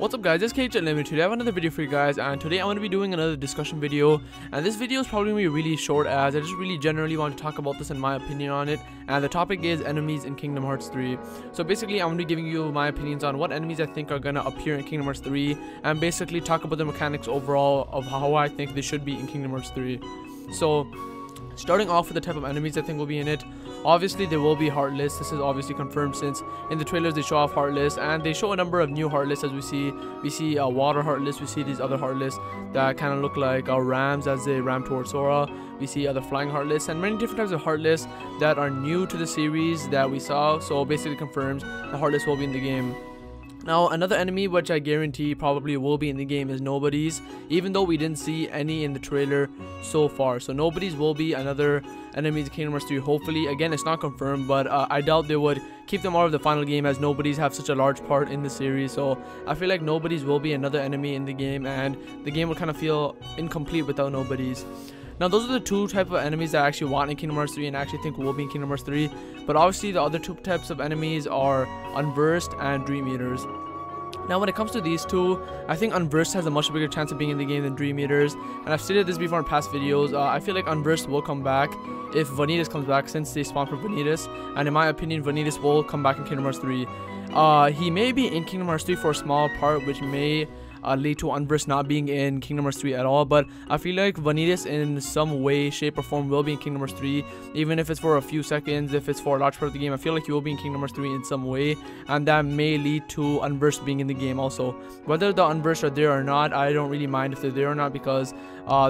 What's up guys, it's KhUnlimited. Today I have another video for you guys, and today I'm going to be doing another discussion video, and this video is probably going to be really short as I just really generally want to talk about this and my opinion on it. And the topic is enemies in Kingdom Hearts 3. So basically I'm going to be giving you my opinions on what enemies I think are going to appear in Kingdom Hearts 3, and basically talk about the mechanics overall of how I think they should be in Kingdom Hearts 3. So starting off with the type of enemies I think will be in it. Obviously there will be Heartless. This is obviously confirmed since in the trailers they show off Heartless, and they show a number of new Heartless as we see water Heartless, we see these other Heartless that kind of look like rams as they ram towards Sora. We see other flying Heartless and many different types of Heartless that are new to the series that we saw, so basically confirms the Heartless will be in the game. Now another enemy which I guarantee probably will be in the game is Nobodies, even though we didn't see any in the trailer so far. So Nobodies will be another enemy in Kingdom Hearts 3 hopefully. Again, it's not confirmed, but I doubt they would keep them out of the final game as Nobodies have such a large part in the series. So I feel like Nobodies will be another enemy in the game, and the game will kind of feel incomplete without Nobodies. Now those are the two types of enemies that I actually want in Kingdom Hearts 3 and I actually think will be in Kingdom Hearts 3. But obviously the other two types of enemies are Unversed and Dream Eaters. Now when it comes to these two, I think Unversed has a much bigger chance of being in the game than Dream Eaters. And I've stated this before in past videos, I feel like Unversed will come back if Vanitas comes back, since they spawn from Vanitas. And in my opinion, Vanitas will come back in Kingdom Hearts 3. He may be in Kingdom Hearts 3 for a small part, which may lead to Unversed not being in Kingdom Hearts 3 at all, but I feel like Vanitas in some way, shape or form will be in Kingdom Hearts 3, even if it's for a few seconds. If it's for a large part of the game, I feel like he will be in Kingdom Hearts 3 in some way, and that may lead to Unversed being in the game also. Whether the Unversed are there or not, I don't really mind if they're there or not, because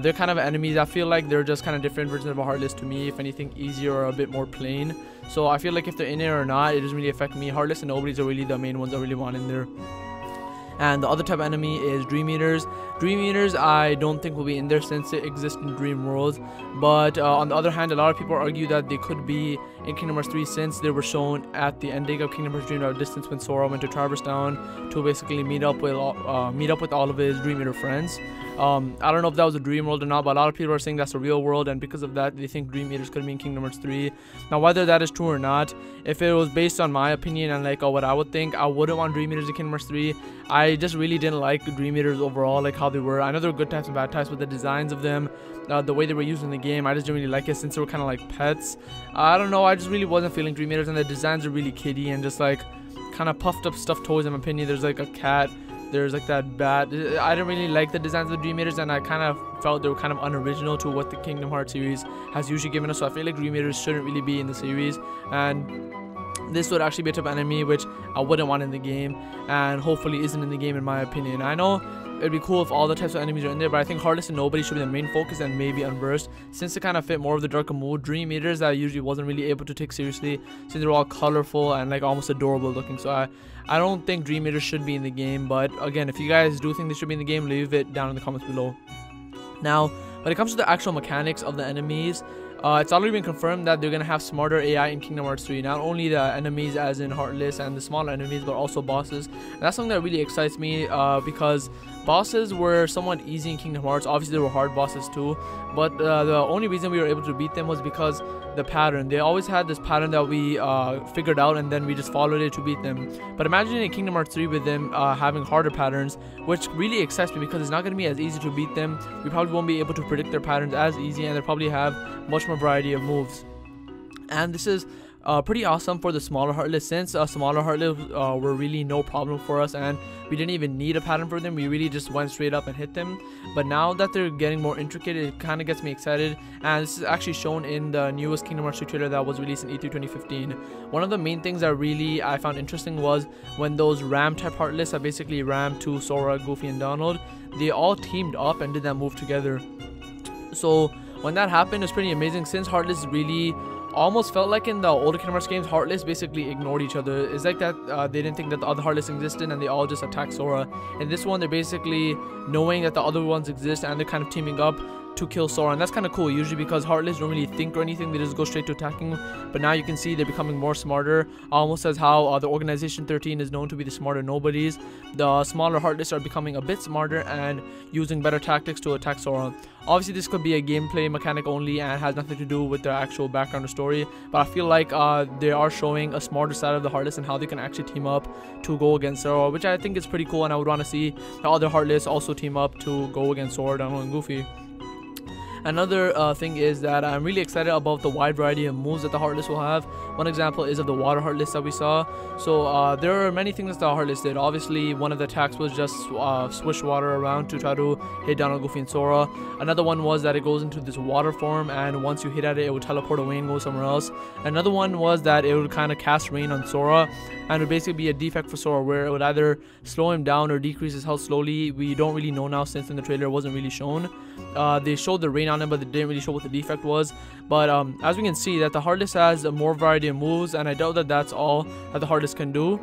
they're kind of enemies. I feel like they're just kind of different versions of a Heartless to me, if anything easier or a bit more plain. So I feel like if they're in it or not, it doesn't really affect me. Heartless and Nobodies are really the main ones I really want in there. And the other type of enemy is Dream Eaters. Dream Eaters I don't think will be in there since they exist in Dream Worlds. But on the other hand, a lot of people argue that they could be in Kingdom Hearts 3 since they were shown at the ending of Kingdom Hearts Dream Drop Distance when Sora went to Traverse Town to basically meet up with all of his Dream Eater friends. I don't know if that was a dream world or not, but a lot of people are saying that's a real world, and because of that they think Dream Eaters could be in Kingdom Hearts 3. Now whether that is true or not, if it was based on my opinion and like what I would think, I wouldn't want Dream Eaters in Kingdom Hearts 3. I just really didn't like Dream Eaters overall, like how they were. I know there were good types and bad types, but the designs of them, the way they were used in the game, I just didn't really like it since they were kind of like pets. I don't know, I just really wasn't feeling Dream Eaters, and the designs are really kiddie and just like kind of puffed up stuffed toys in my opinion. There's like a cat, there's like that bat. I didn't really like the designs of the Dream Eaters, and I kind of felt they were kind of unoriginal to what the Kingdom Hearts series has usually given us. So I feel like Dream Eaters shouldn't really be in the series, and this would actually be a type of enemy which I wouldn't want in the game, and hopefully isn't in the game in my opinion. I know it'd be cool if all the types of enemies are in there, but I think Heartless and Nobody should be the main focus, and maybe Unversed, since they kind of fit more of the darker mood. Dream Eaters I usually wasn't really able to take seriously since they're all colorful and like almost adorable looking. So I don't think Dream Eaters should be in the game, but again, if you guys do think they should be in the game, leave it down in the comments below. Now when it comes to the actual mechanics of the enemies, it's already been confirmed that they're going to have smarter AI in Kingdom Hearts 3. Not only the enemies as in Heartless and the smaller enemies, but also bosses. And that's something that really excites me, because bosses were somewhat easy in Kingdom Hearts. Obviously there were hard bosses too, but the only reason we were able to beat them was because the pattern. They always had this pattern that we figured out, and then we just followed it to beat them. But imagine in Kingdom Hearts 3 with them having harder patterns, which really excites me because it's not going to be as easy to beat them. We probably won't be able to predict their patterns as easy, and they'll probably have much more variety of moves. And this is pretty awesome for the smaller Heartless, since smaller Heartless were really no problem for us, and we didn't even need a pattern for them. We really just went straight up and hit them. But now that they're getting more intricate, it kind of gets me excited, and this is actually shown in the newest Kingdom Hearts 2 trailer that was released in E3 2015. One of the main things that I found interesting was when those ram type Heartless that basically rammed to Sora, Goofy and Donald, they all teamed up and did that move together. So when that happened, it was pretty amazing, since Heartless really almost felt like in the older Kingdom Hearts games, Heartless basically ignored each other. It's like that they didn't think that the other Heartless existed, and they all just attacked Sora. In this one, they're basically knowing that the other ones exist, and they're kind of teaming up to kill Sora, and that's kind of cool. Usually because Heartless don't really think or anything, they just go straight to attacking. But now you can see they're becoming more smarter, almost as how the Organization 13 is known to be the smarter nobodies. The smaller Heartless are becoming a bit smarter and using better tactics to attack Sora. Obviously this could be a gameplay mechanic only and has nothing to do with the actual background or story, but I feel like they are showing a smarter side of the Heartless and how they can actually team up to go against Sora, which I think is pretty cool, and I would want to see the other Heartless also team up to go against Sora, Donald, and Goofy. Another thing is that I'm really excited about the wide variety of moves that the Heartless will have. One example is of the water Heartless that we saw. So there are many things that the Heartless did. Obviously, one of the attacks was just swish water around to try to hit Donald, Goofy, and Sora. Another one was that it goes into this water form, and once you hit at it, it would teleport away and go somewhere else. Another one was that it would kind of cast rain on Sora, and it would basically be a defect for Sora where it would either slow him down or decrease his health slowly. We don't really know now since in the trailer it wasn't really shown. They showed the rain on him, but they didn't really show what the defect was. But as we can see, that the Heartless has a more variety of moves, and I doubt that that's all that the Heartless can do.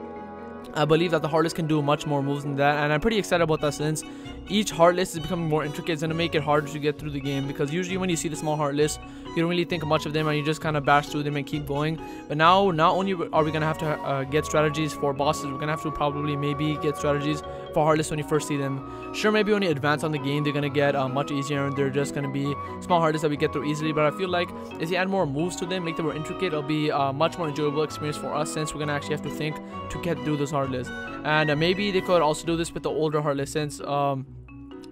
I believe that the Heartless can do much more moves than that, and I'm pretty excited about that since each Heartless is becoming more intricate. It's going to make it harder to get through the game, because usually when you see the small Heartless, you don't really think much of them and you just kind of bash through them and keep going. But now, not only are we going to have to get strategies for bosses, we're going to have to probably maybe get strategies for Heartless when you first see them. Sure, maybe when you advance on the game, they're going to get much easier and they're just going to be small Heartless that we get through easily. But I feel like if you add more moves to them, make them more intricate, it'll be a much more enjoyable experience for us, since we're going to actually have to think to get through those Heartless. And maybe they could also do this with the older Heartless, since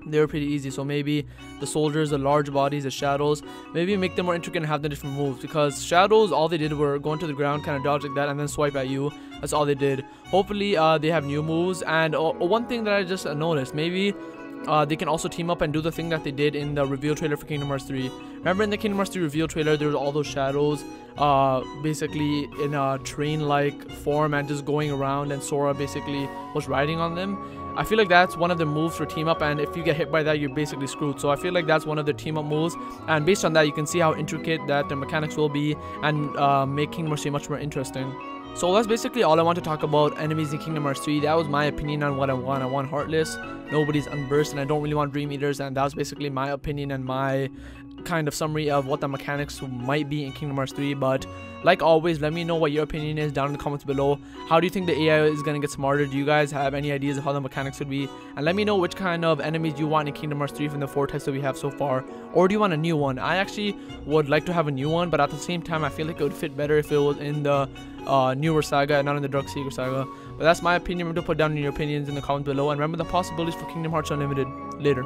they were pretty easy. So maybe the soldiers, the large bodies, the shadows, maybe make them more intricate and have the different moves, because shadows, all they did were go into the ground, kind of dodge like that, and then swipe at you. That's all they did. Hopefully they have new moves. And one thing that I just noticed, maybe they can also team up and do the thing that they did in the reveal trailer for Kingdom Hearts 3. Remember in the Kingdom Hearts 3 reveal trailer, there was all those shadows basically in a train-like form and just going around, and Sora basically was riding on them. I feel like that's one of the moves for team up, and if you get hit by that, you're basically screwed. So I feel like that's one of the team up moves, and based on that, you can see how intricate that the mechanics will be and make Kingdom Hearts 3 much more interesting. So that's basically all I want to talk about enemies in Kingdom Hearts 3. That was my opinion on what I want. I want Heartless, nobody's Unburst, and I don't really want Dream Eaters, and that was basically my opinion and my kind of summary of what the mechanics might be in Kingdom Hearts 3. But like always, let me know what your opinion is down in the comments below. How do you think the AI is going to get smarter? Do you guys have any ideas of how the mechanics would be? And let me know which kind of enemies you want in Kingdom Hearts 3 from the 4 types that we have so far. Or do you want a new one? I actually would like to have a new one, but at the same time, I feel like it would fit better if it was in the newer saga and not in the Dark Seeker saga. But that's my opinion. Remember to put down your opinions in the comments below, and remember the possibilities for Kingdom Hearts Unlimited. Later.